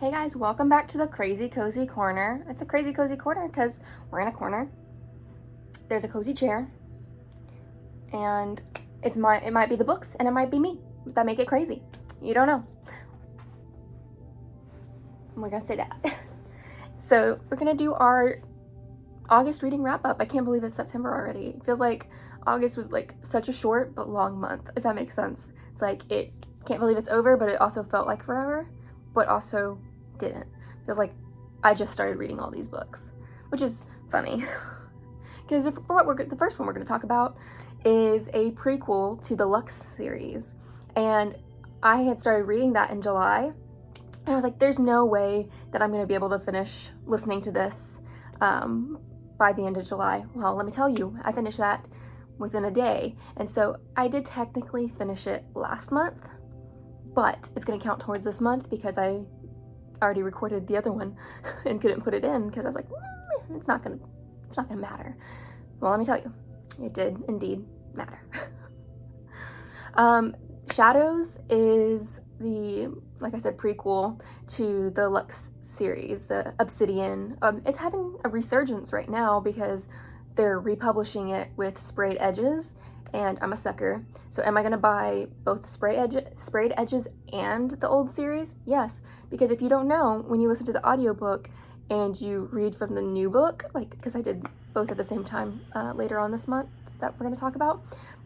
Hey guys, welcome back to the Crazy Cozy Corner. It's a crazy cozy corner because we're in a corner. There's a cozy chair, and it might be the books and it might be me that make it crazy. You don't know. We're gonna say that. So we're gonna do our August reading wrap up. I can't believe it's September already. It feels like August was like such a short but long month, if that makes sense. It's like can't believe it's over, but it also felt like forever, but also didn't. Feels like I just started reading all these books, which is funny. Because the first one we're going to talk about is a prequel to the Lux series, and I had started reading that in July, and I was like, there's no way that I'm going to be able to finish listening to this by the end of July. Well, let me tell you, I finished that within a day, and so I did technically finish it last month, but it's going to count towards this month because I already recorded the other one and couldn't put it in because I was like, it's not gonna matter. Well, let me tell you, it did indeed matter. Shadows is the, like I said, prequel to the Lux series, the Obsidian. It's having a resurgence right now because they're republishing it with sprayed edges, and I'm a sucker. So am I gonna buy both the sprayed edges and the old series? Yes, because if you don't know, when you listen to the audiobook and you read from the new book, like, because I did both at the same time later on this month that we're gonna talk about,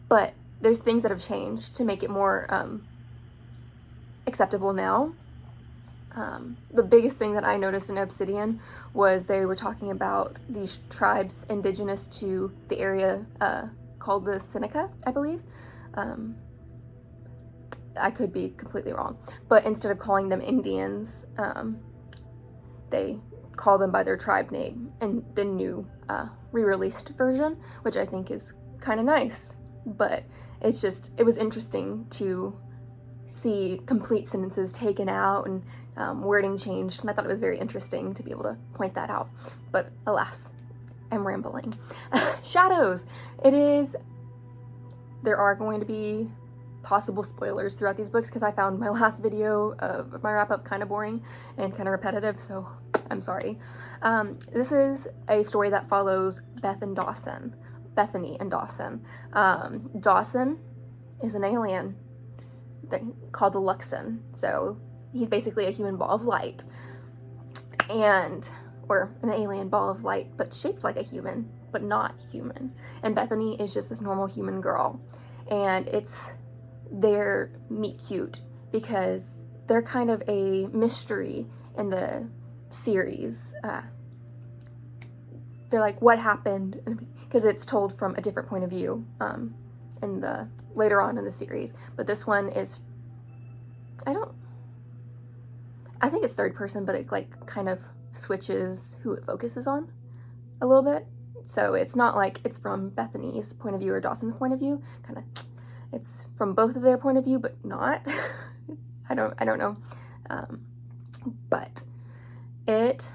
but there's things that have changed to make it more acceptable now. The biggest thing that I noticed in Obsidian was they were talking about these tribes indigenous to the area called the Seneca, I believe. I could be completely wrong, but instead of calling them Indians, they call them by their tribe name in the new re-released version, which I think is kind of nice. But it was interesting to see complete sentences taken out and wording changed, and I thought it was very interesting to be able to point that out. But alas, I'm rambling. Shadows. There are going to be possible spoilers throughout these books because I found my last video of my wrap-up kind of boring and kind of repetitive, so I'm sorry. This is a story that follows Bethany and Dawson. Dawson is an alien called the Luxon, so he's basically a human ball of light, or an alien ball of light, but shaped like a human, but not human. And Bethany is just this normal human girl, and they're meet cute because they're kind of a mystery in the series. They're like, what happened? Because it's told from a different point of view later on in the series. But this one is, I think it's third person, but it like kind of switches who it focuses on a little bit. So it's not like it's from Bethany's point of view or Dawson's point of view. Kind of, it's from both of their point of view, but not. I don't know. But it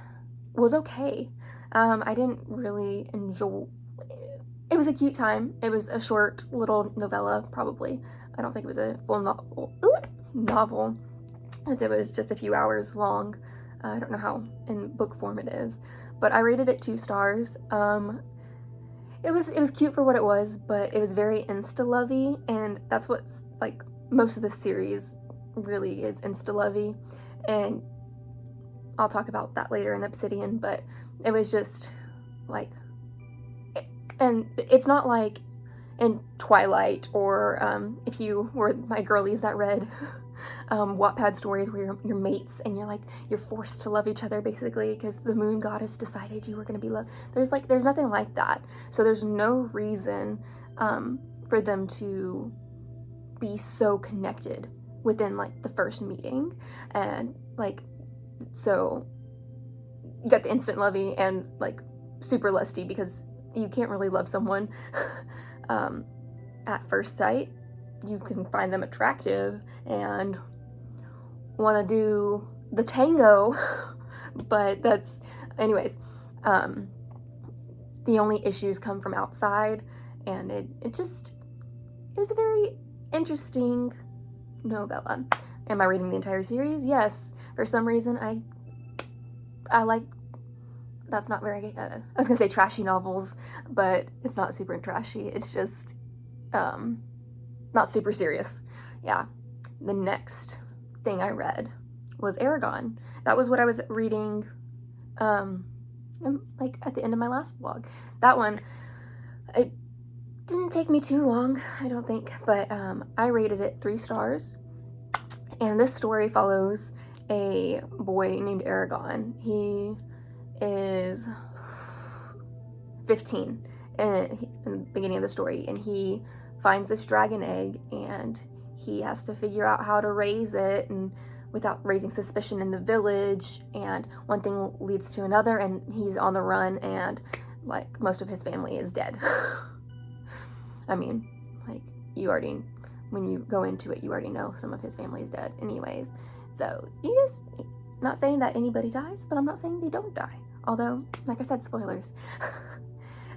was okay. I didn't really enjoy. It was a cute time. It was a short little novella, probably. I don't think it was a full novel, as it was just a few hours long. I don't know how in book form it is, but I rated it 2 stars. It was cute for what it was, but it was very insta-lovey, and that's what's like most of the series really is insta-lovey, and I'll talk about that later in Obsidian. But it was just like, and it's not like in Twilight or if you were my girlies that read Wattpad stories where you're mates and you're forced to love each other basically because the moon goddess decided you were going to be loved. There's nothing like that. So there's no reason for them to be so connected within like the first meeting, and like, so you got the instant lovey and like super lusty because you can't really love someone at first sight. You can find them attractive and want to do the tango, but anyways, the only issues come from outside, and it is a very interesting novella. Am I reading the entire series? Yes, For some reason, I like, that's not very, I was gonna say trashy novels, but it's not super trashy. It's just, not super serious. Yeah. The next thing I read was Eragon. That was what I was reading, like at the end of my last vlog. That one, it didn't take me too long, I don't think, but I rated it 3 stars. And this story follows a boy named Eragon. He is 15 in the beginning of the story, and he finds this dragon egg, and he has to figure out how to raise it and without raising suspicion in the village, and one thing leads to another, and he's on the run, and like most of his family is dead. I mean, like, you already, when you go into it, you already know some of his family is dead anyways. So you just, not saying that anybody dies, but I'm not saying they don't die. Although, like I said, spoilers.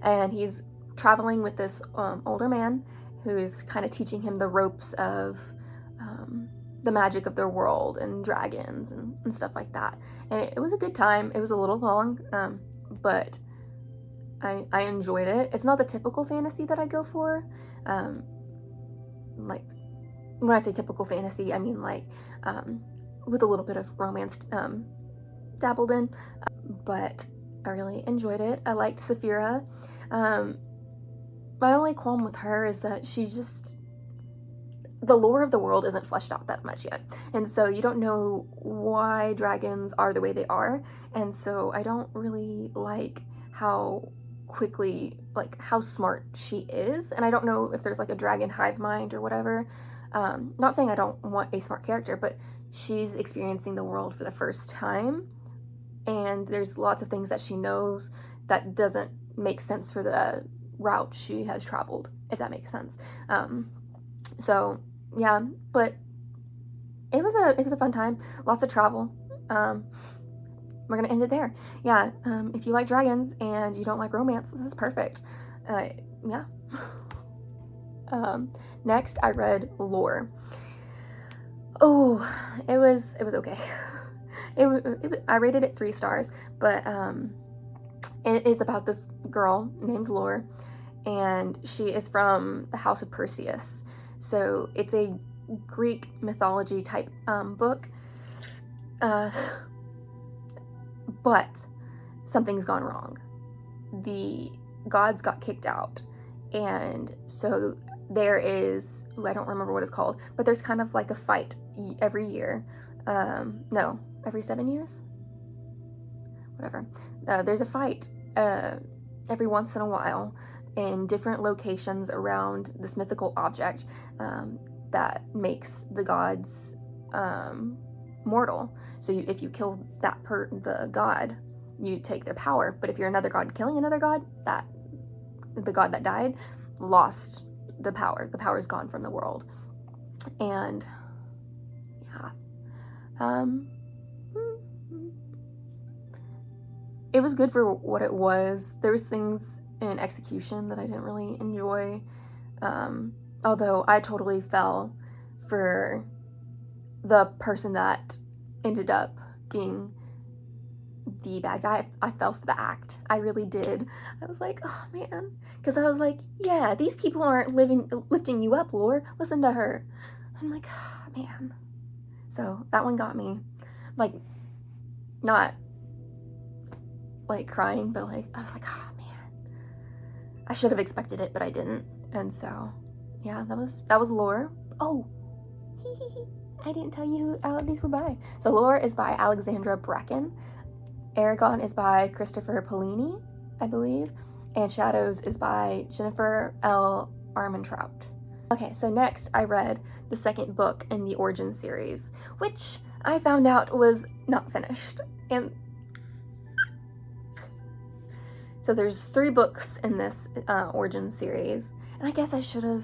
And he's traveling with this older man who's kind of teaching him the ropes of the magic of their world and dragons and stuff like that. And it was a good time. It was a little long, but I enjoyed it. It's not the typical fantasy that I go for. Like, when I say typical fantasy, I mean like with a little bit of romance dabbled in, but I really enjoyed it. I liked Saphira. My only qualm with her is that she's just, the lore of the world isn't fleshed out that much yet, and so you don't know why dragons are the way they are, and so I don't really like how quickly, like, how smart she is, and I don't know if there's like a dragon hive mind or whatever. Not saying I don't want a smart character, but she's experiencing the world for the first time, and there's lots of things that she knows that doesn't make sense for the route she has traveled, if that makes sense. So yeah, but it was a fun time. Lots of travel. We're gonna end it there. Yeah, if you like dragons and you don't like romance, this is perfect. Yeah. Next, I read Lore. Oh, it was okay. I rated it 3 stars, but it is about this girl named Lore, and she is from the House of Perseus. So it's a Greek mythology type book, but something's gone wrong. The gods got kicked out, and so there is, I don't remember what it's called, but there's kind of like a fight every year. No, every 7 years? Whatever. There's a fight every once in a while in different locations around this mythical object that makes the gods mortal. So if you kill the god, you take their power. But if you're another god killing another god, the god that died lost the power. The power is gone from the world. And yeah, it was good for what it was. There was things in execution that I didn't really enjoy. Although I totally fell for the person that ended up being the bad guy. I fell for the act. I really did. I was like, oh man. Because I was like, yeah, these people aren't lifting you up, Lore. Listen to her. I'm like, oh man. So that one got me. Like, not like crying, but like, I was like, oh man. I should have expected it, but I didn't. And so, yeah, that was Lore. Oh, I didn't tell you who these were by. So Lore is by Alexandra Bracken. Eragon is by Christopher Paolini, I believe. And Shadows is by Jennifer L. Armentrout. Okay, so next I read the second book in the Origin series, which I found out was not finished. And so there's 3 books in this Origin series, and I guess I should have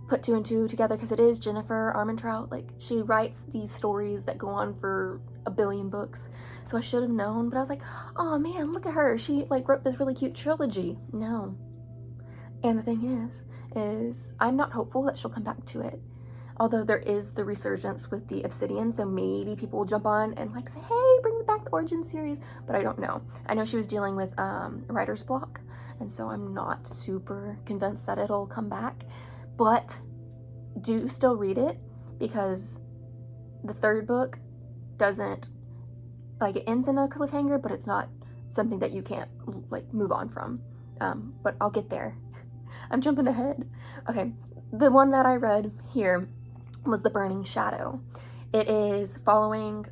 put 2 and 2 together because it is Jennifer Armentrout. Like, she writes these stories that go on for a billion books, so I should have known. But I was like, oh man, look at her, she like wrote this really cute trilogy. No. And the thing is I'm not hopeful that she'll come back to it. Although there is the resurgence with the Obsidian, so maybe people will jump on and like say, hey, bring back the Origin series, but I don't know. I know she was dealing with writer's block, and so I'm not super convinced that it'll come back, but do still read it, because the third book doesn't, like, it ends in a cliffhanger, but it's not something that you can't like move on from. But I'll get there. I'm jumping ahead. Okay, the one that I read here was The Burning Shadow. It is following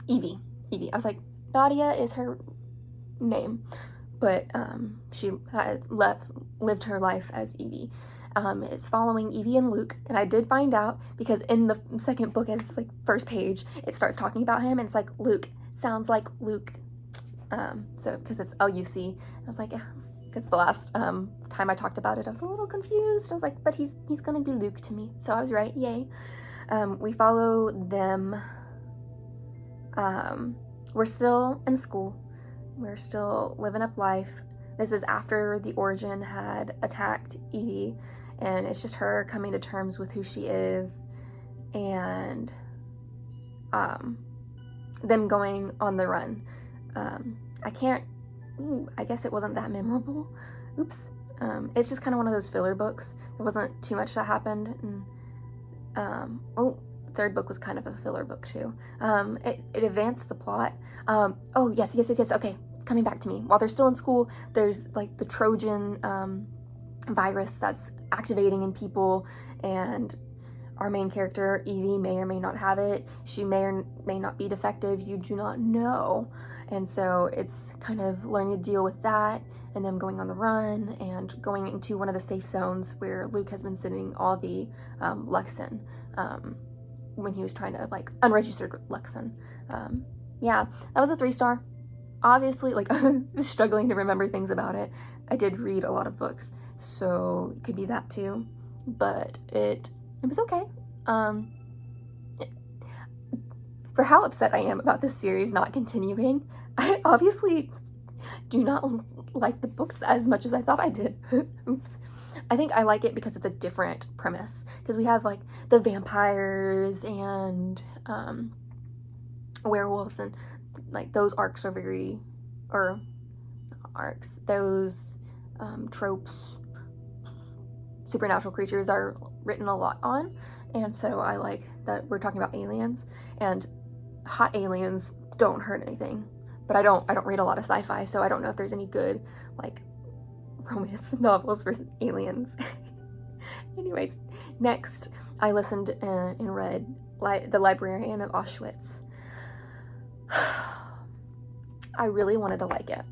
Evie. I was like, Nadia is her name, but she had lived her life as Evie. It's following Evie and Luke, and I did find out, because in the second book, as like first page, it starts talking about him, and it's like, Luke sounds like Luke, so because it's Luc. I was like, yeah, because the last time I talked about it, I was a little confused. I was like, but he's gonna be Luke to me, so I was right. Yay. We follow them. We're still in school. We're still living up life. This is after the Origin had attacked Evie, and it's just her coming to terms with who she is, and them going on the run. I guess it wasn't that memorable. Oops. It's just kind of one of those filler books. There wasn't too much that happened. And, the third book was kind of a filler book too. It advanced the plot. Yes. Okay, coming back to me. While they're still in school, there's like the Trojan virus that's activating in people, and our main character, Evie, may or may not have it. She may or may not be defective. You do not know. And so it's kind of learning to deal with that, and them going on the run and going into one of the safe zones where Luke has been sending all the Luxon when he was trying to, like, unregistered Luxon. Yeah, that was a 3-star. Obviously, like, I'm struggling to remember things about it. I did read a lot of books, so it could be that too. But it was okay. For how upset I am about this series not continuing, I obviously do not like the books as much as I thought I did. Oops. I think I like it because it's a different premise. Because we have, like, the vampires and werewolves, and, like, those arcs are very, or arcs, those tropes, supernatural creatures are written a lot on. And so I like that we're talking about aliens, and hot aliens don't hurt anything. But I don't read a lot of sci-fi, so I don't know if there's any good, like, romance novels for aliens. Anyways, next I listened and read The Librarian of Auschwitz. I really wanted to like it,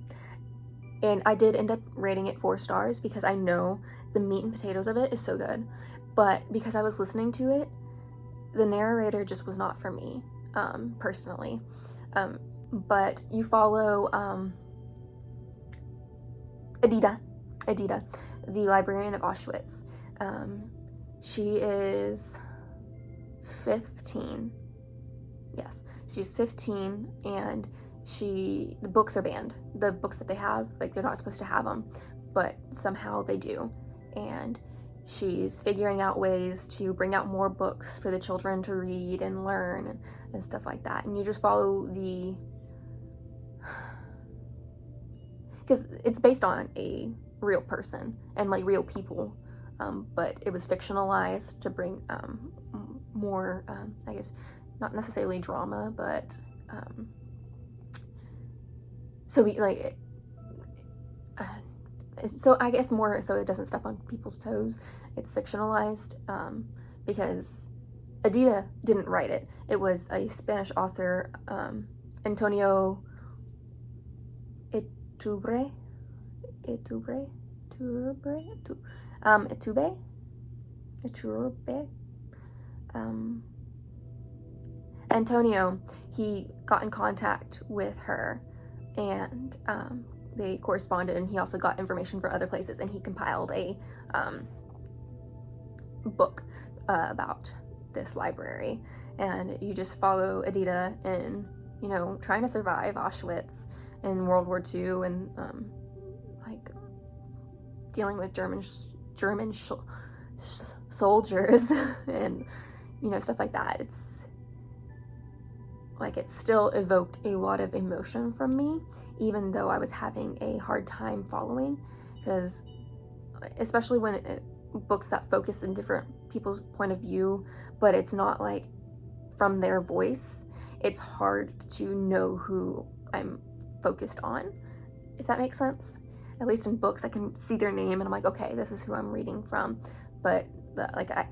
and I did end up rating it 4 stars because I know the meat and potatoes of it is so good, but because I was listening to it, the narrator just was not for me, personally. But you follow Edita, the Librarian of Auschwitz. She is 15. Yes, she's 15, and the books are banned. The books that they have, like, they're not supposed to have them, but somehow they do. And she's figuring out ways to bring out more books for the children to read and learn and stuff like that. And you just follow because it's based on a real person and, like, real people, but it was fictionalized to bring more, I guess, not necessarily drama, but so we, like, so I guess more so it doesn't step on people's toes. It's fictionalized because Edita didn't write it. It was a Spanish author, Antonio Iturbe. Antonio, he got in contact with her, and they corresponded, and he also got information from other places, and he compiled a book about this library. And you just follow Edita in, you know, trying to survive Auschwitz in World War II, and like dealing with German soldiers and, you know, stuff like that. It's like, it still evoked a lot of emotion from me, even though I was having a hard time following, because especially when books that focus in different people's point of view, but it's not like from their voice, it's hard to know who I'm focused on, if that makes sense. At least in books, I can see their name and I'm like, okay, this is who I'm reading from. But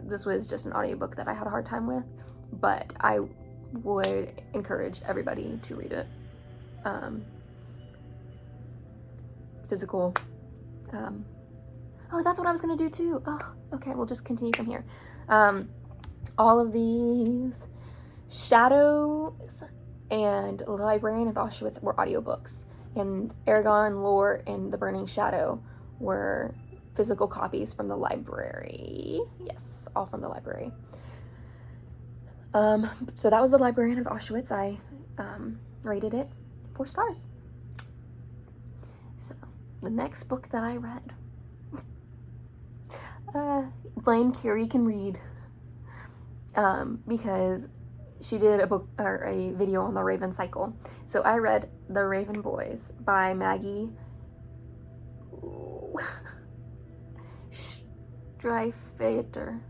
this was just an audiobook that I had a hard time with, but I would encourage everybody to read it. Physical. Oh, that's what I was gonna do too. Oh, okay, we'll just continue from here. All of these Shadows and Librarian of Auschwitz were audiobooks, and Eragon, Lore, and The Burning Shadow were physical copies from the library. Yes, all from the library. So that was the Librarian of Auschwitz. I rated it 4 stars. So the next book that I read, blame Carrie can read, because she did a book or a video on the Raven cycle. So I read The Raven Boys by Maggie Stiefvater.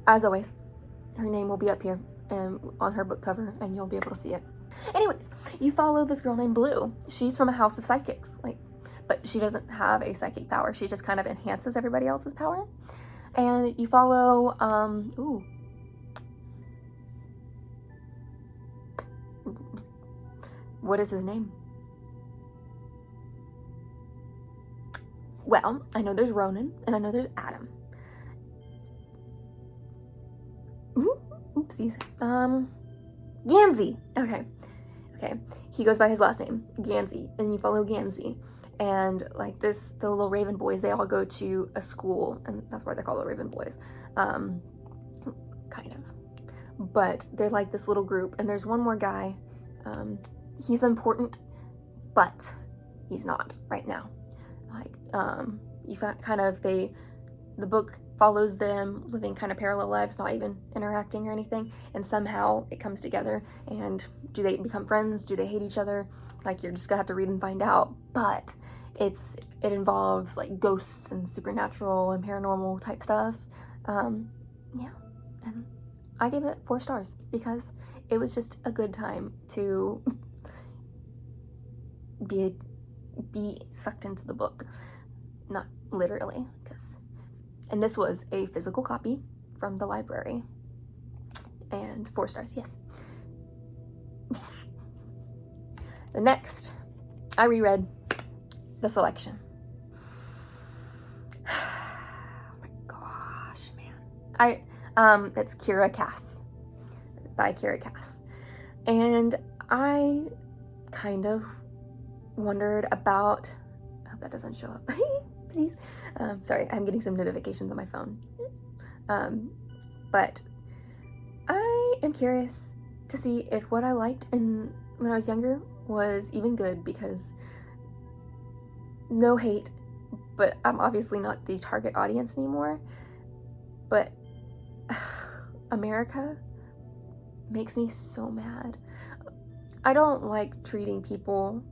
As always, her name will be up here on her book cover, and you'll be able to see it. Anyways, you follow this girl named Blue. She's from a house of psychics, but she doesn't have a psychic power. She just kind of enhances everybody else's power. And you follow, what is his name? Well, I know there's Ronan, and I know there's Adam. Oopsies. Gansey. Okay. He goes by his last name, Gansey, and you follow Gansey. And like the little Raven Boys, they all go to a school, and that's why they're called the Raven Boys. Kind of. But they're like this little group, and there's one more guy. He's important, but he's not right now. The book follows them living kind of parallel lives, not even interacting or anything, and somehow it comes together. And do they become friends? Do they hate each other? Like, you're just gonna have to read and find out. But it involves like ghosts and supernatural and paranormal type stuff. Yeah, and I gave it 4 stars because it was just a good time to be sucked into the book. Not literally, and this was a physical copy from the library, and 4 stars, yes. The next, I reread The Selection. Oh my gosh, man. It's Kiera Cass, by Kiera Cass. And I kind of wondered about, I hope that doesn't show up. Please. Sorry, I'm getting some notifications on my phone. But I am curious to see if what I liked when I was younger was even good, because no hate, but I'm obviously not the target audience anymore. But America makes me so mad. I don't like treating people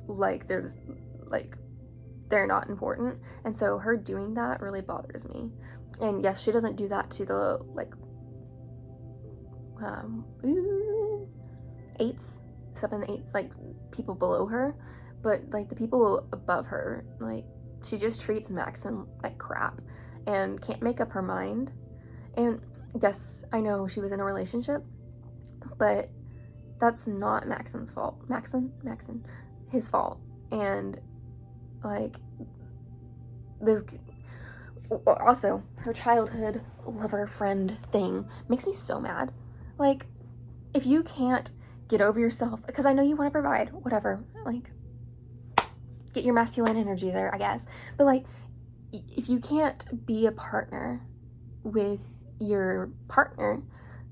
like they're not important, and so her doing that really bothers me. And yes, she doesn't do that to the eights, 7/8, like people below her, but like the people above her, like she just treats Maxon like crap and can't make up her mind. And yes, I know she was in a relationship, but that's not Maxon's fault. His fault. And like, this, also, her childhood lover friend thing makes me so mad. Like, if you can't get over yourself, because I know you want to provide, whatever, like, get your masculine energy there, I guess. But like, if you can't be a partner with your partner,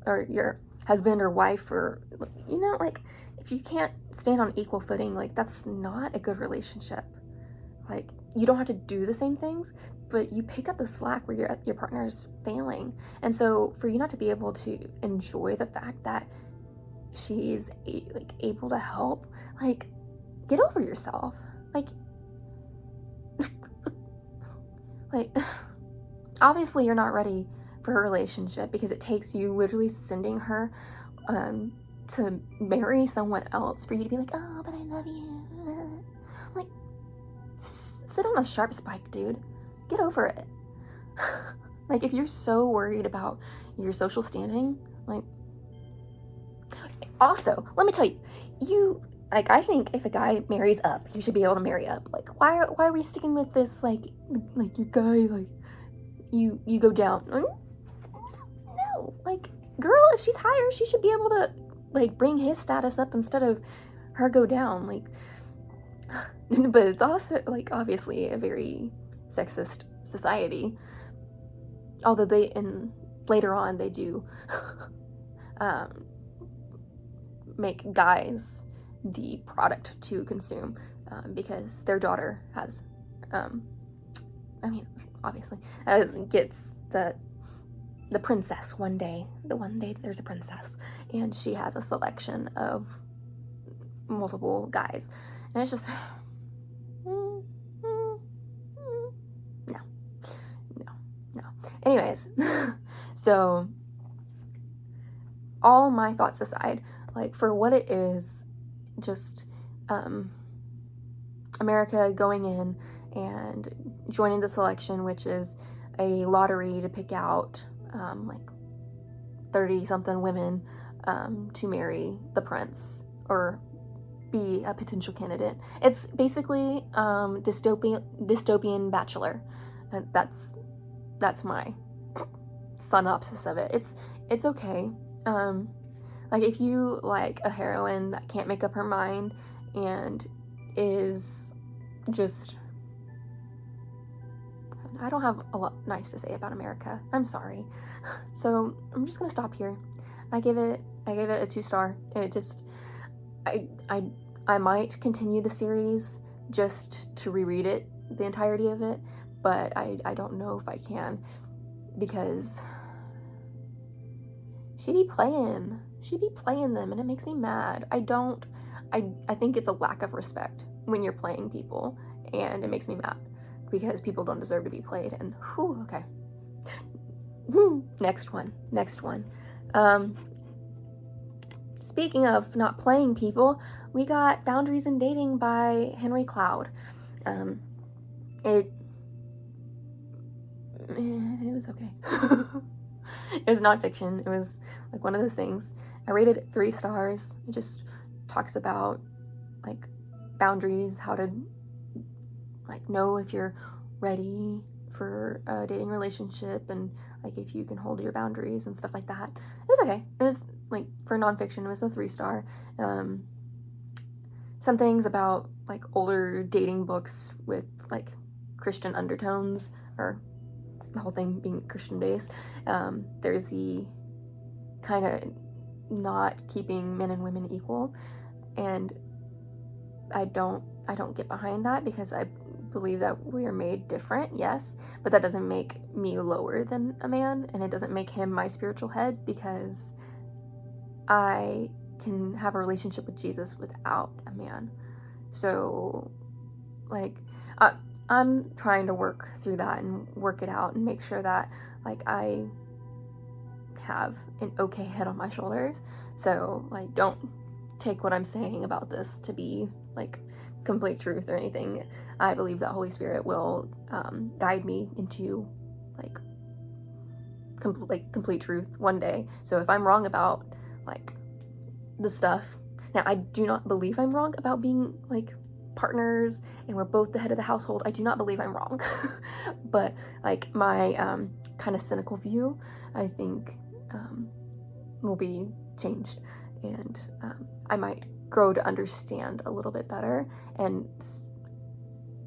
or your husband or wife, or, you know, like, if you can't stand on equal footing, like, that's not a good relationship. Like, you don't have to do the same things, but you pick up the slack where your partner is failing. And so for you not to be able to enjoy the fact that she's like able to help, like, get over yourself. Like like obviously you're not ready for a relationship because it takes you literally sending her to marry someone else for you to be like, oh, but I love you. Like, sit on a sharp spike, dude. Get over it. Like, if you're so worried about your social standing, like, also, let me tell you, like, I think if a guy marries up, he should be able to marry up. Like, why are we sticking with this, like your guy, like, you go down? No, like, girl, if she's higher, she should be able to, like, bring his status up instead of her go down, like. But it's also, like, obviously a very sexist society, although later on they do make guys the product to consume, because their daughter has, I mean, obviously, gets the princess one day. The one day there's a princess, and she has a selection of multiple guys, and it's just no. Anyways, so all my thoughts aside, like, for what it is, just America going in and joining the selection, which is a lottery to pick out like 30-something women to marry the prince or be a potential candidate. It's basically dystopian Bachelor. That's my synopsis of it. It's okay. Like, if you like a heroine that can't make up her mind and is just, I don't have a lot nice to say about America. I'm sorry. So I'm just gonna stop here. I gave it a 2-star. It just, I might continue the series just to reread it, the entirety of it, but I don't know if I can, because she be playing them, and it makes me mad. I think it's a lack of respect when you're playing people, and it makes me mad because people don't deserve to be played. And whew, okay. Next one. Speaking of not playing people, we got Boundaries in Dating by Henry Cloud. It was okay. It was nonfiction. It was like one of those things. I rated it 3 stars. It just talks about, like, boundaries, how to, like, know if you're ready for a dating relationship, and, like, if you can hold your boundaries and stuff like that. It was okay. It was, like, for nonfiction, it was a 3-star. Some things about, like, older dating books with, like, Christian undertones, or the whole thing being Christian based. There's the kind of not keeping men and women equal, and I don't get behind that, because I believe that we are made different, yes, but that doesn't make me lower than a man, and it doesn't make him my spiritual head, because I can have a relationship with Jesus without a man. So, like, I'm trying to work through that and work it out and make sure that, like, I have an okay head on my shoulders. So, like, don't take what I'm saying about this to be, like, complete truth or anything. I believe that Holy Spirit will guide me into, like, complete truth one day. So if I'm wrong about, like, the stuff, now I do not believe I'm wrong about being, like, partners and we're both the head of the household. I do not believe I'm wrong. But, like, my kind of cynical view, I think, will be changed, and I might grow to understand a little bit better.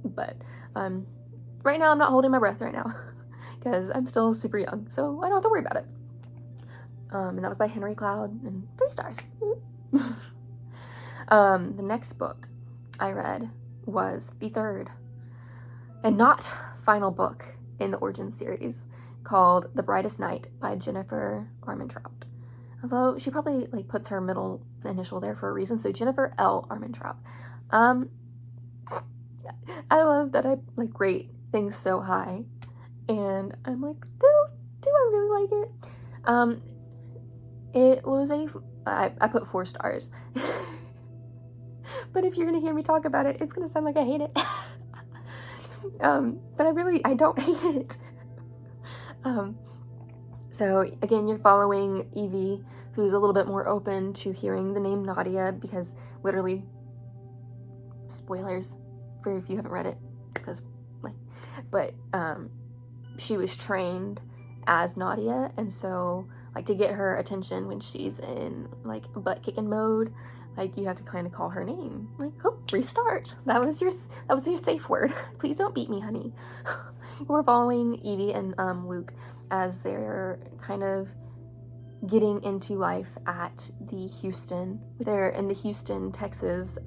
But right now I'm not holding my breath right now because I'm still super young, so I don't have to worry about it. And that was by Henry Cloud, and 3 stars. The next book I read was The Third and not final book in the Origin series, called The Brightest Night by Jennifer Armentrout. Although she probably like puts her middle initial there for a reason, so Jennifer L. Armentrout. I love that I like rate things so high, and I'm like, do I really like it? It was I put 4 stars. But if you're gonna hear me talk about it, it's gonna sound like I hate it. But I don't hate it. So again, you're following Evie, who's a little bit more open to hearing the name Nadia, because literally, spoilers for if you haven't read it, because but she was trained as Nadia, and so like to get her attention when she's in like butt kicking mode, like you have to kind of call her name, like, oh, restart. That was your safe word. Please don't beat me, honey. We're following Evie and Luke as they're kind of getting into life at the Houston. They're in the Houston, Texas,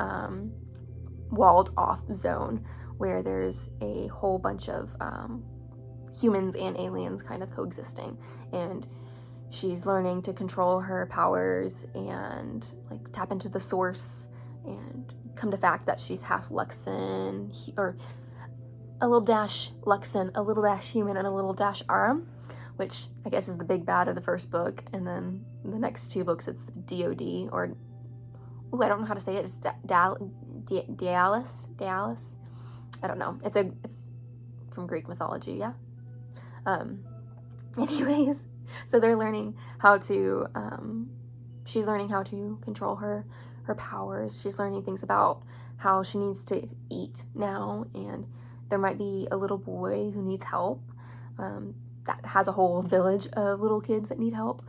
walled off zone where there's a whole bunch of humans and aliens kind of coexisting, and she's learning to control her powers and like tap into the source and come to fact that she's half Luxon, or a little dash Luxon, a little dash human, and a little dash Aram, which I guess is the big bad of the first book. And then the next 2 books, it's the DOD, or I don't know how to say it. It's Dialis. I don't know. It's from Greek mythology, yeah. Anyways, so they're learning how to. She's learning how to control her powers. She's learning things about how she needs to eat now, and there might be a little boy who needs help. That has a whole village of little kids that need help,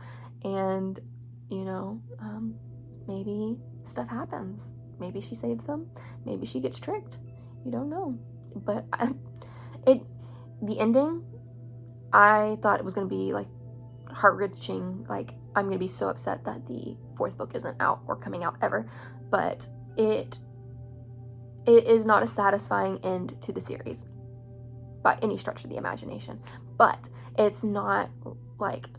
and maybe stuff happens. Maybe she saves them. Maybe she gets tricked. You don't know. But the ending, I thought it was gonna be like heart-wrenching. Like, I'm gonna be so upset that the 4th book isn't out or coming out ever. But it is not a satisfying end to the series by any stretch of the imagination. But it's not like,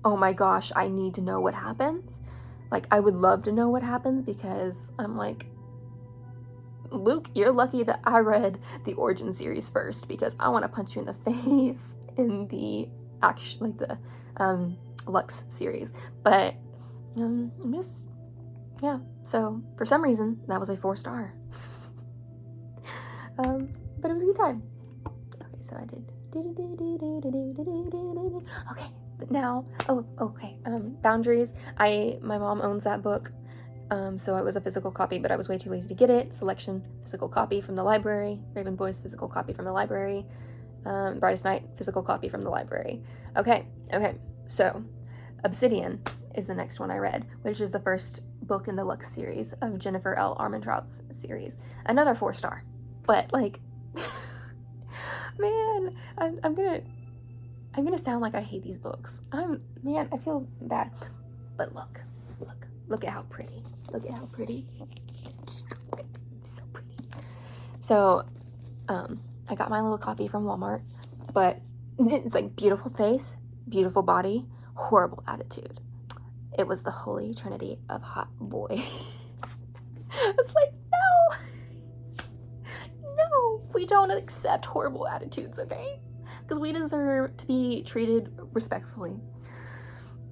oh my gosh, I need to know what happens. Like, I would love to know what happens, because I'm like, Luke, you're lucky that I read the Origin series first, because I want to punch you in the face in the Lux series. But so for some reason that was a 4 star. But it was a good time. Okay, so I did. Okay, but now, Boundaries. My mom owns that book. So it was a physical copy, but I was way too lazy to get it. Selection, physical copy from the library. Raven Boys, physical copy from the library. Brightest Night, physical copy from the library. Okay, so Obsidian is the next one I read, which is the first book in the Lux series of Jennifer L. Armentrout's series. Another 4 star, but like, man, I'm gonna sound like I hate these books. I feel bad, but look at how pretty. Look at how pretty. So pretty. So, I got my little copy from Walmart, but it's like beautiful face, beautiful body, horrible attitude. It was the holy trinity of hot boys. It's like, no, we don't accept horrible attitudes, okay? Because we deserve to be treated respectfully.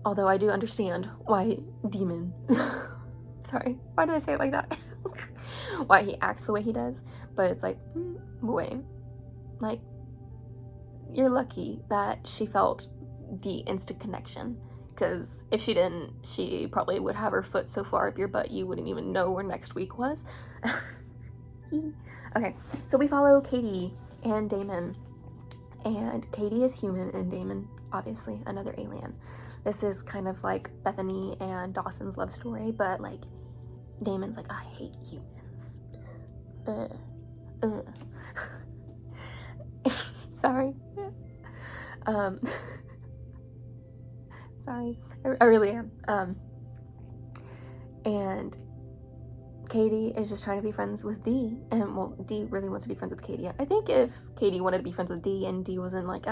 Although I do understand why Demon, sorry, why did I say it like that? Why he acts the way he does, but it's like, boy, like, you're lucky that she felt the instant connection, because if she didn't, she probably would have her foot so far up your butt you wouldn't even know where next week was. Okay, so we follow Katie and Damon, and Katie is human and Damon, obviously, another alien. This is kind of like Bethany and Dawson's love story, but like Damon's like, I hate humans. Sorry. Sorry. I really am. And Katie is just trying to be friends with Dee, and well, Dee really wants to be friends with Katie. I think if Katie wanted to be friends with Dee and Dee wasn't like,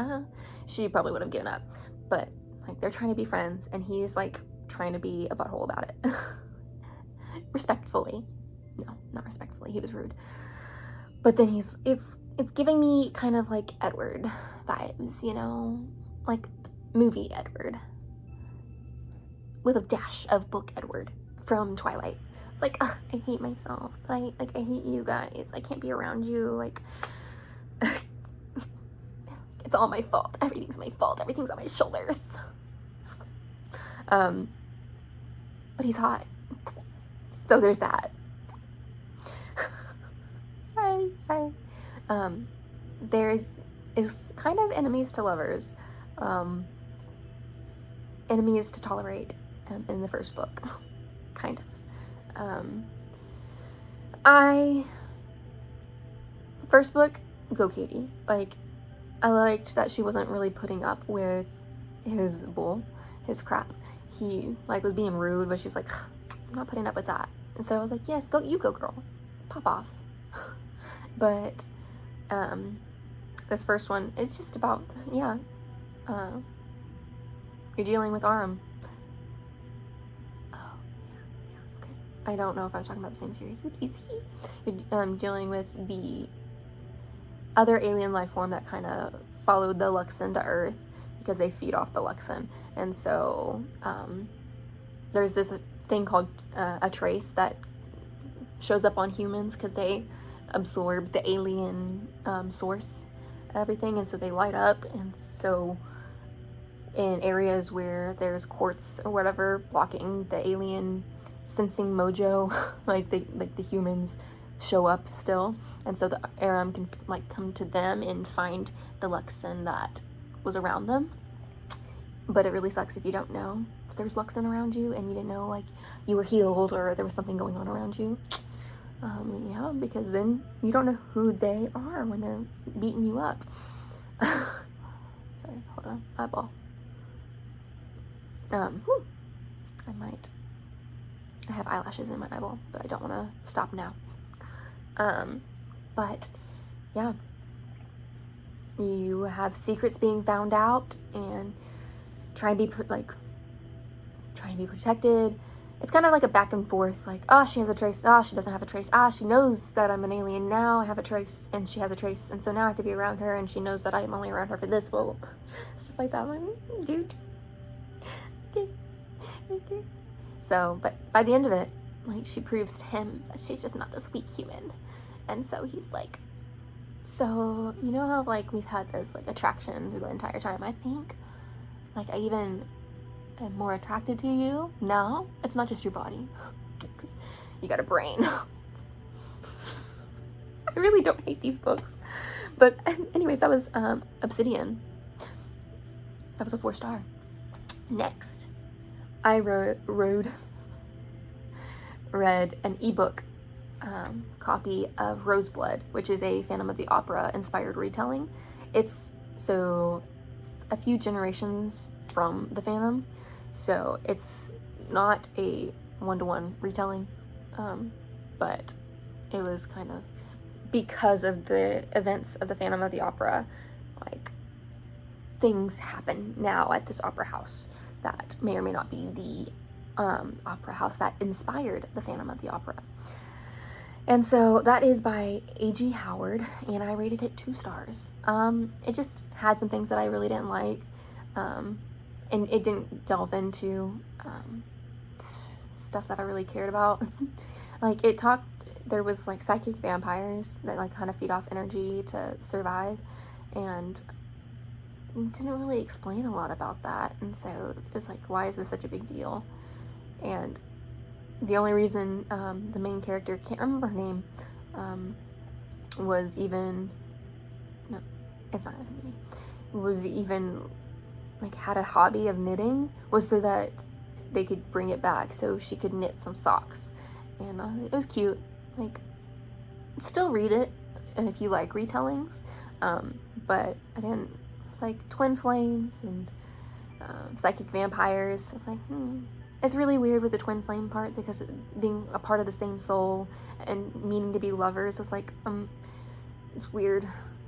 she probably would have given up. But like, they're trying to be friends, and he's like trying to be a butthole about it. Respectfully. No, not respectfully, he was rude. But then it's giving me kind of like Edward vibes, you know, like movie Edward with a dash of book Edward from Twilight. Like, I hate myself. I hate you guys. I can't be around you. Like, it's all my fault. Everything's my fault. Everything's on my shoulders. But he's hot. So there's that. Hi. Is kind of enemies to lovers. Enemies to tolerate in the first book. Kind of. First book, go Katie. Like, I liked that she wasn't really putting up with his his crap. He, like, was being rude, but she's like, I'm not putting up with that. And so I was like, yes, go, you go, girl. Pop off. But, this first one, it's just about, you're dealing with Aram. I don't know if I was talking about the same series. Oopsies. You're dealing with the other alien life form that kind of followed the Luxon to Earth because they feed off the Luxon. And so there's this thing called a trace that shows up on humans because they absorb the alien source of everything. And so they light up. And so in areas where there's quartz or whatever blocking the alien sensing mojo, like the humans show up still, and so the Aram can like come to them and find the Luxon that was around them. But it really sucks if you don't know there's Luxon around you and you didn't know like you were healed or there was something going on around you. Yeah, because then you don't know who they are when they're beating you up. Sorry, hold on, eyeball. I have eyelashes in my eyeball, but I don't want to stop now. But yeah, you have secrets being found out and trying to be protected. It's kind of like a back and forth, like, oh, she has a trace, oh, she doesn't have a trace, she knows that I'm an alien, now I have a trace, and she has a trace, and so now I have to be around her, and she knows that I'm only around her for this, well, stuff like that. I'm like, dude. Okay. So, but by the end of it, like, she proves to him that she's just not this weak human. And so he's like, so, you know how, like, we've had this, like, attraction through the entire time? I think, like, I even am more attracted to you now. It's not just your body. Because you got a brain. I really don't hate these books. But anyways, that was Obsidian. That was a 4-star. Next, I read an ebook copy of RoseBlood, which is a Phantom of the Opera inspired retelling. It's a few generations from the Phantom, so it's not a one-to-one retelling, but it was kind of because of the events of the Phantom of the Opera, like, things happen now at this opera house that may or may not be the opera house that inspired the Phantom of the Opera. And so that is by A.G. Howard, and I rated it 2 stars. It just had some things that I really didn't like, and it didn't delve into stuff that I really cared about. Like, there was like psychic vampires that like kind of feed off energy to survive, and didn't really explain a lot about that. And so it's like, why is this such a big deal? And the only reason the main character, can't remember her name, was even like had a hobby of knitting was so that they could bring it back so she could knit some socks. And it was cute. Like, still read it if you like retellings, but I didn't. It's like twin flames and psychic vampires. I was like, It's really weird with the twin flame part, because being a part of the same soul and meaning to be lovers is like, it's weird,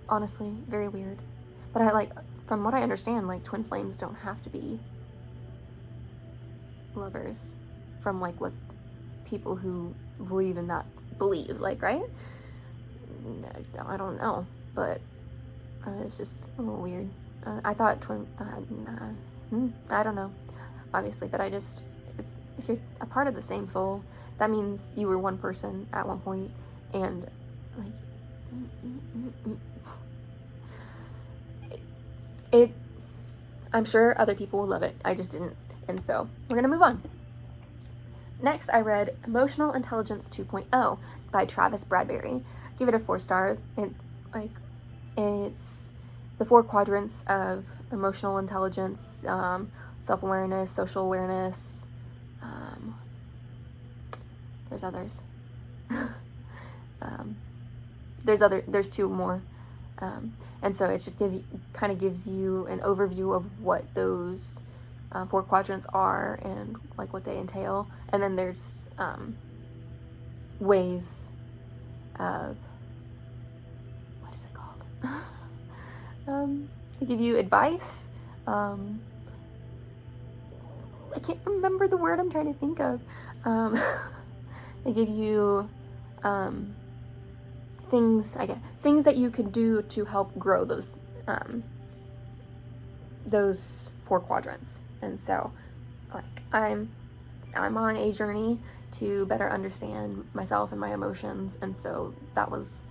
honestly, very weird. But I like, from what I understand, like twin flames don't have to be lovers, from like what people who believe in that believe, like, right? I don't know, but it's just a little weird. I thought I don't know, obviously, but I just, if you're a part of the same soul, that means you were one person at one point, and like, I'm sure other people will love it. I just didn't, and so we're gonna move on. Next, I read Emotional Intelligence 2.0 by Travis Bradberry. Give it a 4-star. It's the 4 quadrants of emotional intelligence, self-awareness, social awareness. There's others. There's 2 more. And so it just kind of gives you an overview of what those 4 quadrants are and like what they entail. And then there's ways of, what is it called? They give you advice. I can't remember the word I'm trying to think of. They give you things that you can do to help grow those 4 quadrants. And so, like, I'm on a journey to better understand myself and my emotions, and so that was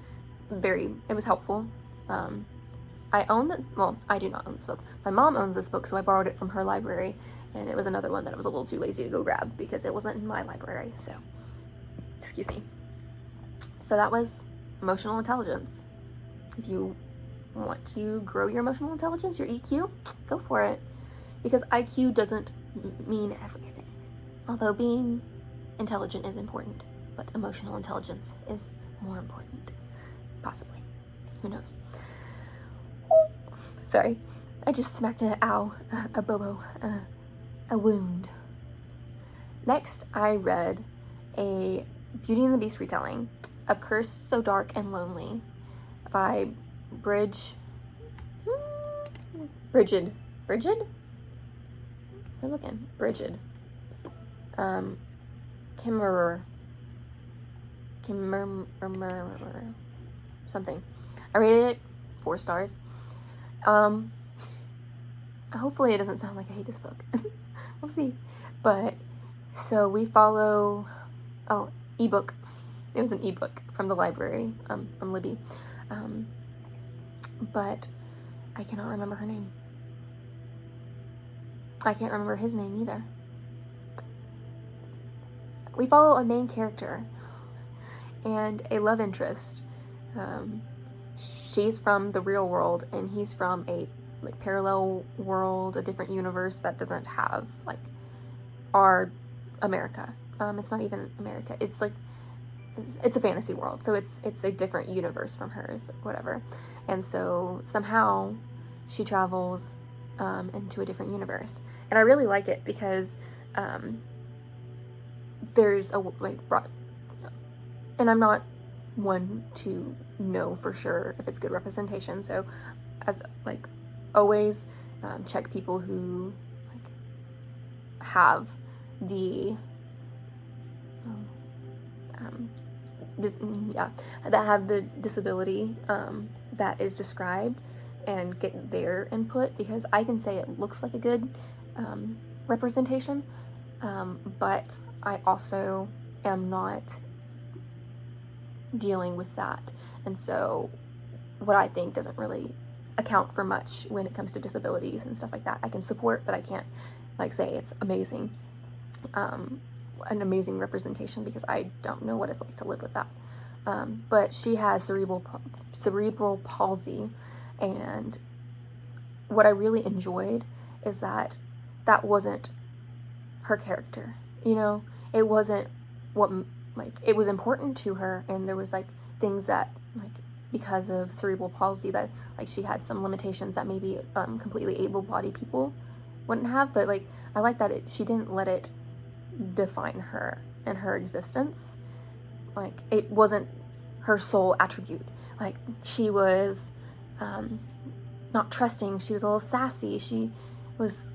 it was helpful. I own this, well, I do not own this book. My mom owns this book, so I borrowed it from her library, and it was another one that I was a little too lazy to go grab because it wasn't in my library, so, excuse me. So that was emotional intelligence. If you want to grow your emotional intelligence, your EQ, go for it. Because IQ doesn't mean everything. Although being intelligent is important, but emotional intelligence is more important. Possibly. Who knows? Oh, sorry. I just smacked a wound. Next, I read a Beauty and the Beast retelling, A Curse So Dark and Lonely, by Brigid? We're looking. Brigid. Kemmerer. Something. I rated it 4 stars. Hopefully it doesn't sound like I hate this book. We'll see. But, so we follow, ebook. It was an ebook from the library, from Libby. But I cannot remember her name. I can't remember his name either. We follow a main character and a love interest. She's from the real world and he's from a parallel world, a different universe that doesn't have our America. It's not even America. It's it's a fantasy world, so it's a different universe from hers, whatever. And so somehow she travels into a different universe, and I really like it because there's and I'm not one to know for sure if it's good representation, so as always, check people who have the that have the disability that is described, and get their input, because I can say it looks like a good representation, but I also am not dealing with that, and so what I think doesn't really account for much when it comes to disabilities and stuff like that. I can support, but I can't say it's amazing, an amazing representation, because I don't know what it's like to live with that. But she has cerebral palsy, and what I really enjoyed is that wasn't her character, it wasn't what, it was important to her, and there was things that because of cerebral palsy that she had some limitations that maybe completely able-bodied people wouldn't have, but I like that she didn't let it define her and her existence. Like, it wasn't her sole attribute. Like, she was not trusting, she was a little sassy, she was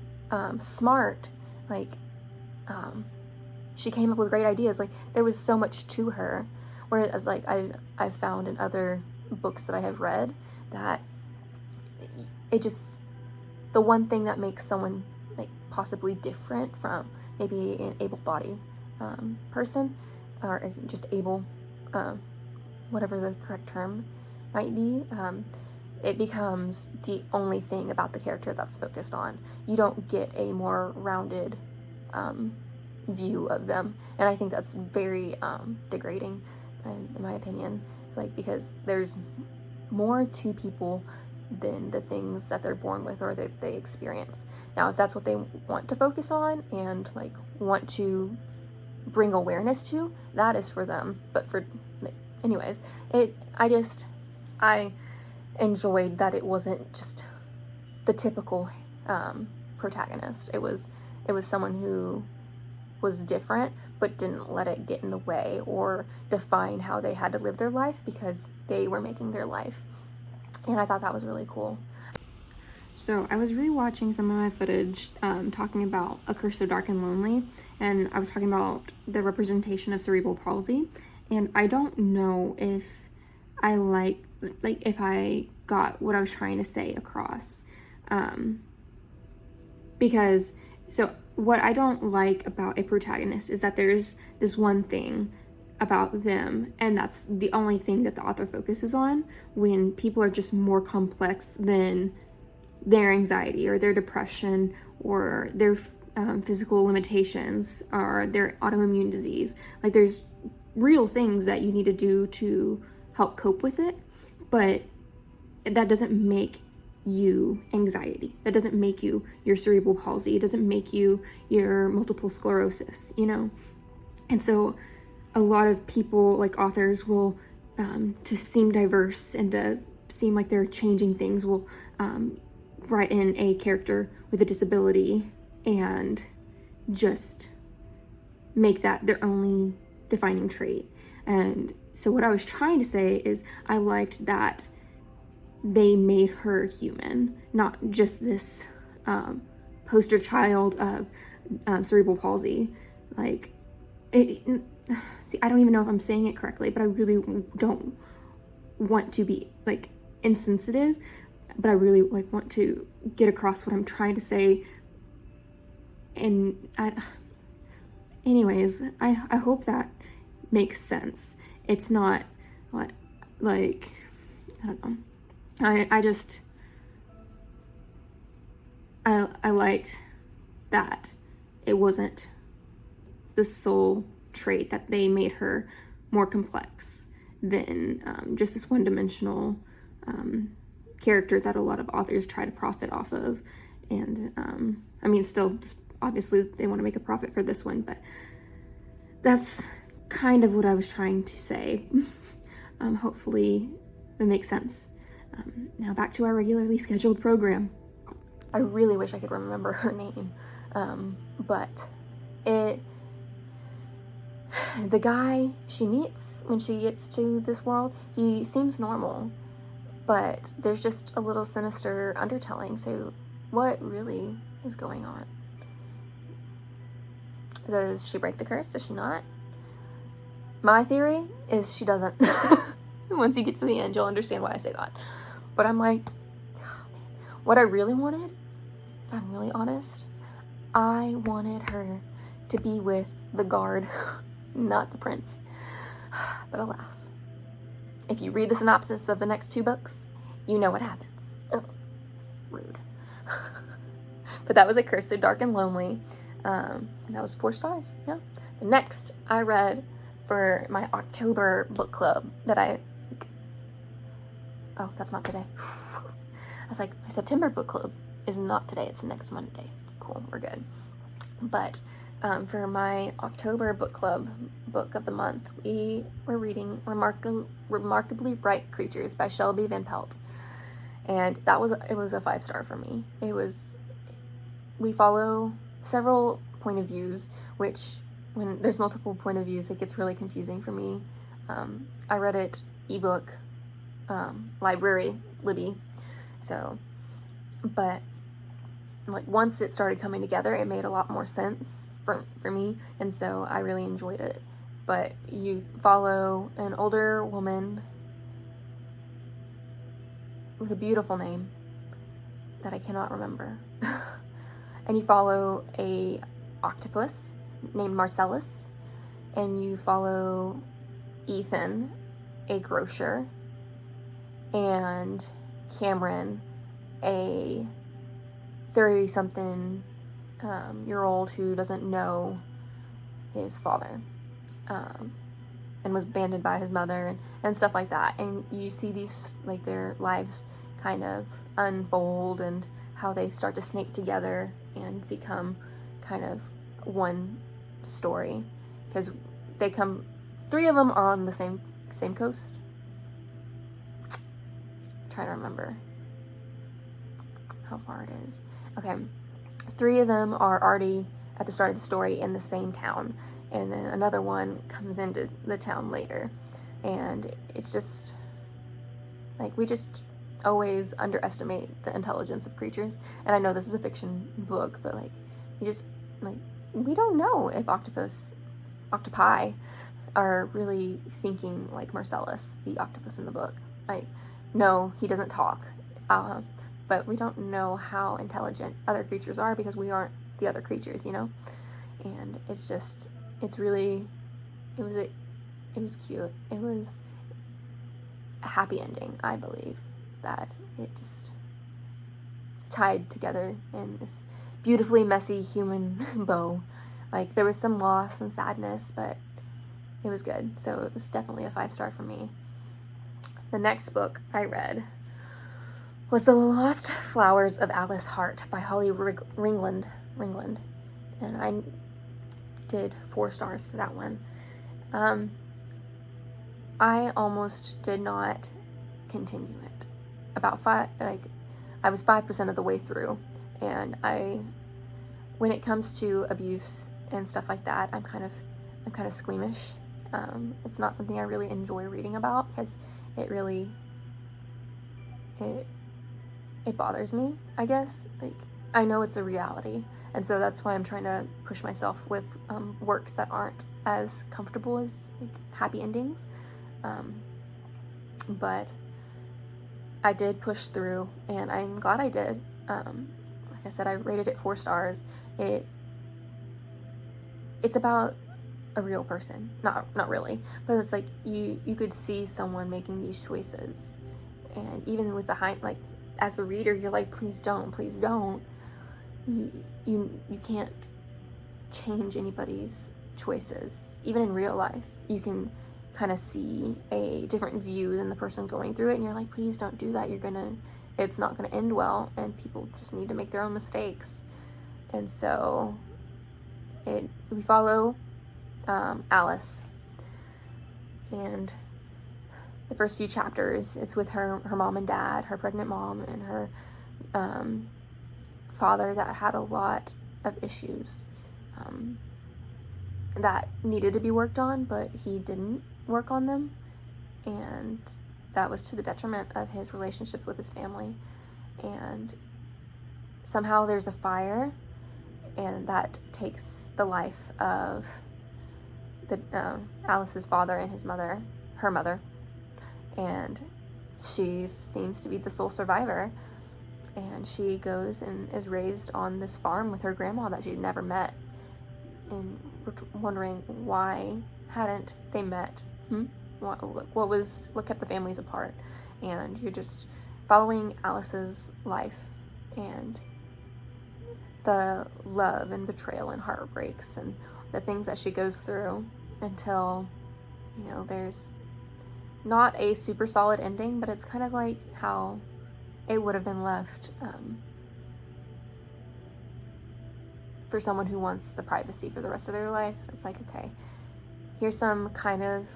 smart, like, she came up with great ideas. Like, there was so much to her, whereas, like, I've found in other books that I have read that it just, the one thing that makes someone, like, possibly different from maybe an able-bodied person, or just able, whatever the correct term might be, it becomes the only thing about the character that's focused on. You don't get a more rounded view of them, and I think that's very degrading, in my opinion. It's like, because there's more to people than the things that they're born with or that they experience. Now, if that's what they want to focus on and, like, want to bring awareness to, that is for them. But for, anyways, I enjoyed that it wasn't just the typical protagonist. It was someone who was different, but didn't let it get in the way or define how they had to live their life, because they were making their life. And I thought that was really cool. So I was rewatching some of my footage talking about A Curse So Dark and Lonely, and I was talking about the representation of cerebral palsy, and I don't know if I if I got what I was trying to say across. Because, so what I don't like about a protagonist is that there's this one thing about them, and that's the only thing that the author focuses on, when people are just more complex than their anxiety or their depression or their physical limitations or their autoimmune disease. Like, there's real things that you need to do to help cope with it, but that doesn't make you anxiety. That doesn't make you your cerebral palsy. It doesn't make you your multiple sclerosis, you know? And so a lot of people, like authors, will, to seem diverse and to seem like they're changing things, will write in a character with a disability and just make that their only defining trait. And so what I was trying to say is, I liked that they made her human, not just this poster child of cerebral palsy. Like, see, I don't even know if I'm saying it correctly, but I really don't want to be, like, insensitive, but I really, like, want to get across what I'm trying to say. And anyways, I hope that makes sense. It's not like, I don't know. I just, I liked that it wasn't the sole trait, that they made her more complex than just this one-dimensional character that a lot of authors try to profit off of. And I mean, still, obviously they want to make a profit for this one, but that's kind of what I was trying to say. Hopefully that makes sense. Now back to our regularly scheduled program. I really wish I could remember her name, but the guy she meets when she gets to this world, he seems normal, but there's just a little sinister undertelling. So what really is going on? Does she break the curse? Does she not? My theory is she doesn't. Once you get to the end, you'll understand why I say that. But I'm like, what I really wanted, if I'm really honest, I wanted her to be with the guard, not the prince. But alas, if you read the synopsis of the next 2 books, you know what happens. Ugh, rude. But that was A Curse So Dark and Lonely. And that was 4 stars, yeah. The next I read for my October book club that oh, that's not today. I was like, my September book club is not today, it's next Monday. Cool, we're good. But for my October book club book of the month, we were reading Remarkably Bright Creatures by Shelby Van Pelt. And it was a 5-star for me. We follow several point of views, which when there's multiple point of views, it gets really confusing for me. I read it ebook, library, Libby. So, but like once it started coming together, it made a lot more sense for me, and so I really enjoyed it. But you follow an older woman with a beautiful name that I cannot remember. And you follow a octopus named Marcellus, and you follow Ethan, a grocer, and Cameron, a 30-something year old who doesn't know his father, and was abandoned by his mother, and stuff like that. And you see these, like, their lives kind of unfold and how they start to snake together and become kind of one story, because they come, 3 of them are on the same coast. I'm trying to remember how far it is. Okay, 3 of them are already at the start of the story in the same town, and then another one comes into the town later. And it's just like, we just always underestimate the intelligence of creatures. And I know this is a fiction book, but like, you just, like, we don't know if octopi are really thinking like Marcellus, the octopus in the book. Like, no, he doesn't talk, but we don't know how intelligent other creatures are because we aren't the other creatures, you know. And it's just, it's really, it was cute. It was a happy ending, I believe, that it just tied together in this beautifully messy human bow. Like, there was some loss and sadness, but it was good. So it was definitely a 5-star for me. The next book I read was The Lost Flowers of Alice Hart by Holly Ringland. And I did 4 stars for that one. I almost did not continue it. About 5, like, I was 5% of the way through, and when it comes to abuse and stuff like that, I'm kind of squeamish. It's not something I really enjoy reading about, because it really, it bothers me, I guess. Like, I know it's a reality, and so that's why I'm trying to push myself with works that aren't as comfortable as, like, happy endings. But I did push through, and I'm glad I did. Like I said, I rated it 4 stars. It's about a real person. Not really, but it's like you could see someone making these choices, and even with the like, as the reader, you're like, please don't. You can't change anybody's choices. Even in real life, you can kind of see a different view than the person going through it, and you're like, please don't do that. It's not gonna end well, and people just need to make their own mistakes. And so we follow Alice, and the first few chapters, it's with her mom and dad, her pregnant mom, and her father that had a lot of issues that needed to be worked on, but he didn't work on them, and that was to the detriment of his relationship with his family. And somehow there's a fire, and that takes the life of Alice's father and her mother, and she seems to be the sole survivor. And she goes and is raised on this farm with her grandma that she'd never met, and we're wondering, why hadn't they met? What kept the families apart? And you're just following Alice's life and the love and betrayal and heartbreaks and the things that she goes through until, you know, there's not a super solid ending, but it's kind of like how it would have been left for someone who wants the privacy for the rest of their life. It's like, okay, here's some kind of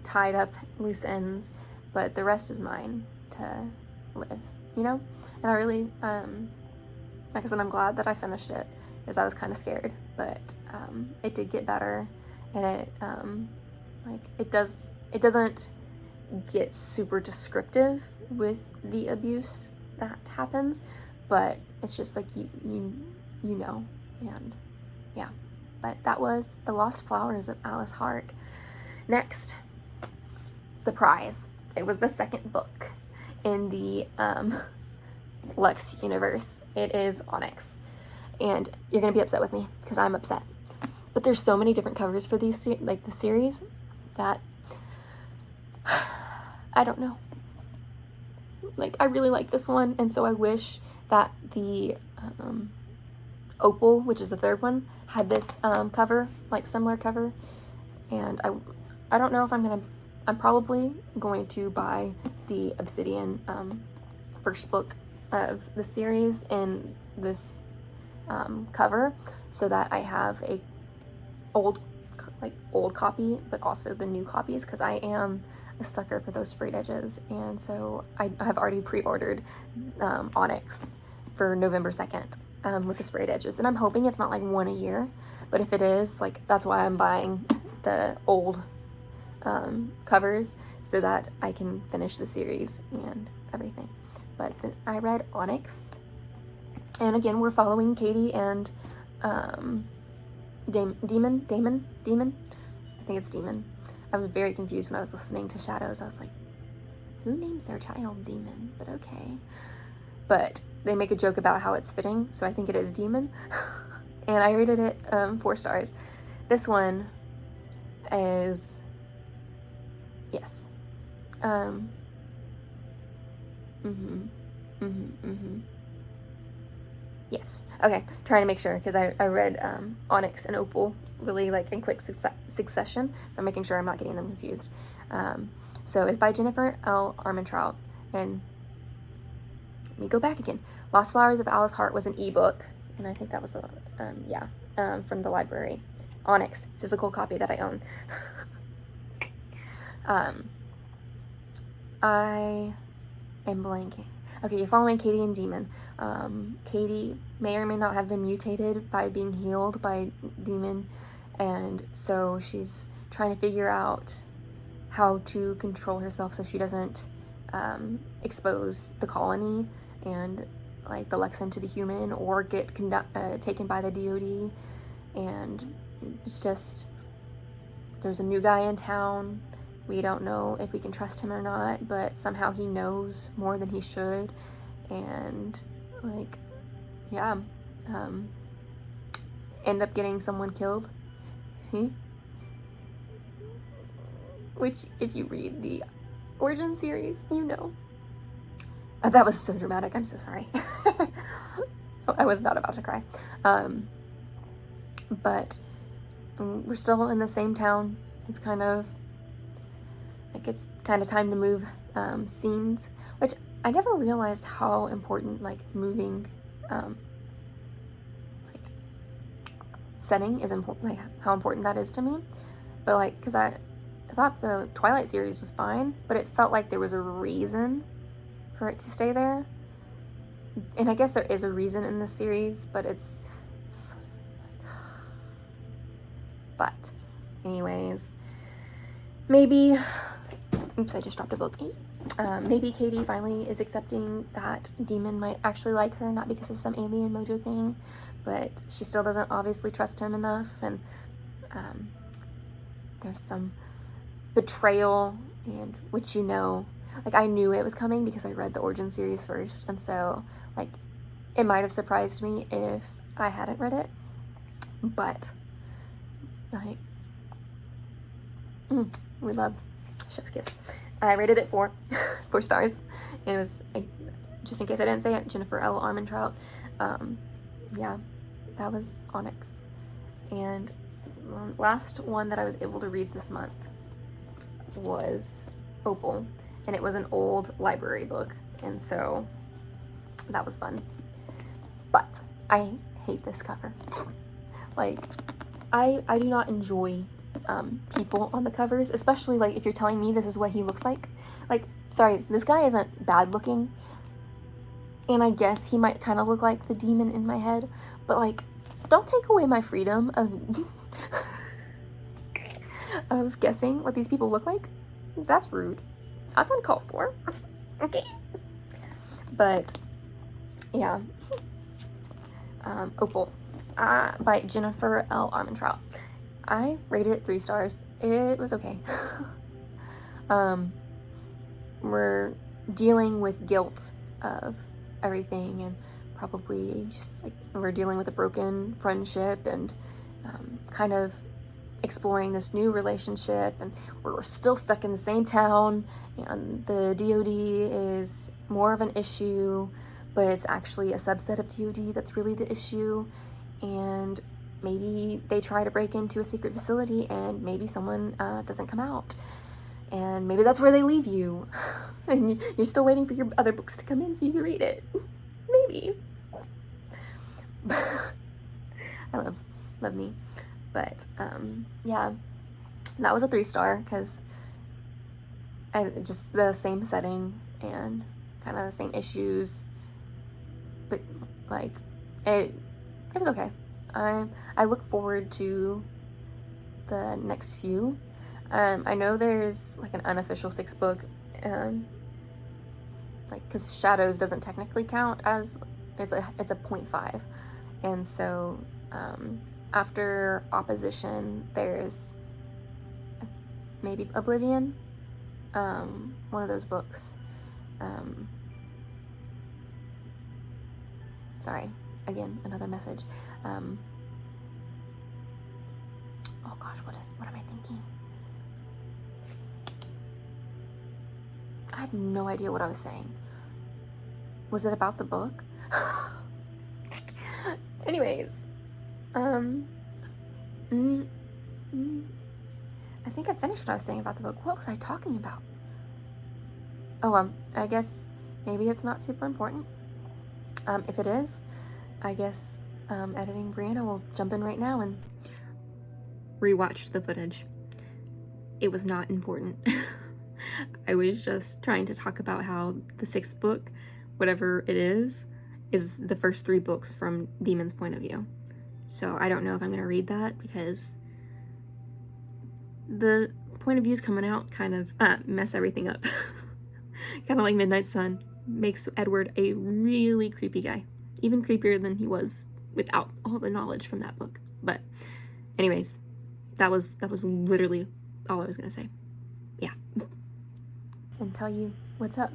tied up loose ends, but the rest is mine to live, you know? And I really, like I said, I'm glad that I finished it. because I was kind of scared, but it did get better, and it doesn't get super descriptive with the abuse that happens, but it's just like you know, and yeah. But that was The Lost Flowers of Alice Hart. Next, surprise, it was the second book in the Lux universe. It is Onyx, and you're gonna be upset with me because I'm upset, but there's so many different covers for these the series that I don't know. Like, I really like this one, and so I wish that the Opal, which is the third one, had this cover, like similar cover. And I don't know if I'm probably going to buy the Obsidian first book of the series in this cover, so that I have a old copy, but also the new copies, because I am a sucker for those sprayed edges. And so I have already pre-ordered Onyx for November 2nd with the sprayed edges, and I'm hoping it's not like one a year, but if it is, like, that's why I'm buying the old covers, so that I can finish the series and everything. But I read Onyx, and again, we're following Katie and Demon. I think it's Demon. I was very confused when I was listening to Shadows. I was like, who names their child Demon? But okay. But they make a joke about how it's fitting, so I think it is Demon. And I rated it 4 stars. This one is, yes. Yes. Okay, trying to make sure, because I read Onyx and Opal really like in quick succession, so I'm making sure I'm not getting them confused. So it's by Jennifer L. Armentrout, and let me go back again. Lost Flowers of Alice Hart was an ebook, and I think that was the from the library. Onyx, physical copy that I own. I am blanking. Okay, you're following Katie and Demon. Katie may or may not have been mutated by being healed by Demon, and so she's trying to figure out how to control herself so she doesn't expose the colony and like the Lexan to the human, or get taken by the DOD. And it's just, there's a new guy in town. We don't know if we can trust him or not, but somehow he knows more than he should. And like, yeah, end up getting someone killed. Which, if you read the Origin series, you know. That was so dramatic. I'm so sorry. I was not about to cry. But we're still in the same town. It's kind of time to move scenes, which I never realized how important like moving like setting is important, like how important that is to me. But like, because I thought the Twilight series was fine, but it felt like there was a reason for it to stay there. And I guess there is a reason in this series, but it's but anyways, maybe, oops, I just dropped a book. Maybe Katie finally is accepting that Demon might actually like her, not because of some alien mojo thing, but she still doesn't obviously trust him enough, and there's some betrayal, and which, you know, like, I knew it was coming because I read the Origin series first, and so like it might have surprised me if I hadn't read it, but like, we love chef's kiss. I rated it 4 stars. It was, just in case I didn't say it, Jennifer L. Armentrout. Yeah, that was Onyx. And last one that I was able to read this month was Opal, and it was an old library book, and so that was fun. But I hate this cover. Like, I do not enjoy people on the covers, especially like if you're telling me this is what he looks like. Like, sorry, this guy isn't bad looking, and I guess he might kind of look like the Demon in my head, but like, don't take away my freedom of of guessing what these people look like. That's rude. That's uncalled for. Okay. But yeah. Opal by Jennifer L. Armentrout. I rated it 3 stars. It was okay. We're dealing with guilt of everything, and probably just like we're dealing with a broken friendship, and kind of exploring this new relationship, and we're still stuck in the same town, and the DoD is more of an issue, but it's actually a subset of DoD that's really the issue. And maybe they try to break into a secret facility, and maybe someone doesn't come out, and maybe that's where they leave you and you're still waiting for your other books to come in so you can read it. Maybe. I love me. But yeah, that was a 3-star because just the same setting and kind of the same issues, but like it was okay. I look forward to the next few. I know there's like an unofficial 6th book, like because Shadows doesn't technically count as it's a 0.5, and so after Opposition there's maybe Oblivion, one of those books. Sorry, again, another message. Oh gosh, what am I thinking? I have no idea what I was saying. Was it about the book? Anyways, I think I finished what I was saying about the book. What was I talking about? Oh, I guess maybe it's not super important. If it is, I guess editing Brianna will jump in right now and rewatch the footage. It was not important. I was just trying to talk about how the 6th book, whatever it is the first 3 books from Demon's point of view. So I don't know if I'm going to read that because the point of views coming out kind of mess everything up. Kind of like Midnight Sun makes Edward a really creepy guy. Even creepier than he was without all the knowledge from that book. But anyways, that was literally all I was going to say. Yeah. And tell you what's up.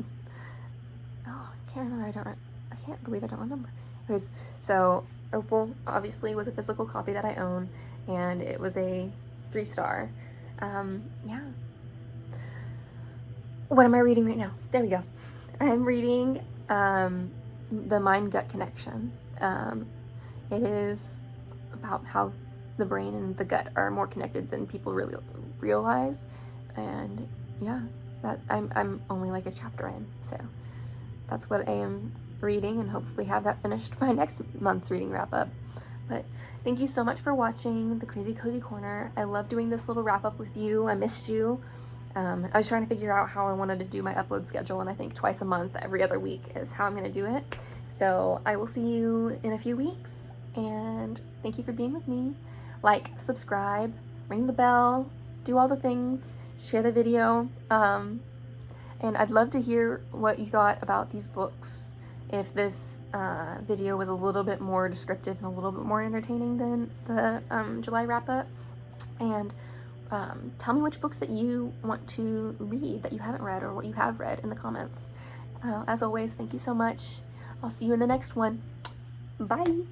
Oh, I can't remember. I can't believe I don't remember. Anyways, so Opal obviously was a physical copy that I own, and it was a 3-star. Yeah. What am I reading right now? There we go. I'm reading The Mind-Gut Connection. It is about how the brain and the gut are more connected than people really realize, and yeah, that I'm only like a chapter in, so that's what I am reading, and hopefully have that finished by next month's reading wrap up. But thank you so much for watching the Crazy Cozy Corner. I love doing this little wrap up with you. I missed you. I was trying to figure out how I wanted to do my upload schedule, and I think twice a month, every other week is how I'm going to do it. So I will see you in a few weeks, and thank you for being with me. Like, subscribe, ring the bell, do all the things, share the video, and I'd love to hear what you thought about these books. If this video was a little bit more descriptive and a little bit more entertaining than the July wrap-up, and tell me which books that you want to read that you haven't read, or what you have read, in the comments. As always, thank you so much. I'll see you in the next one. Bye!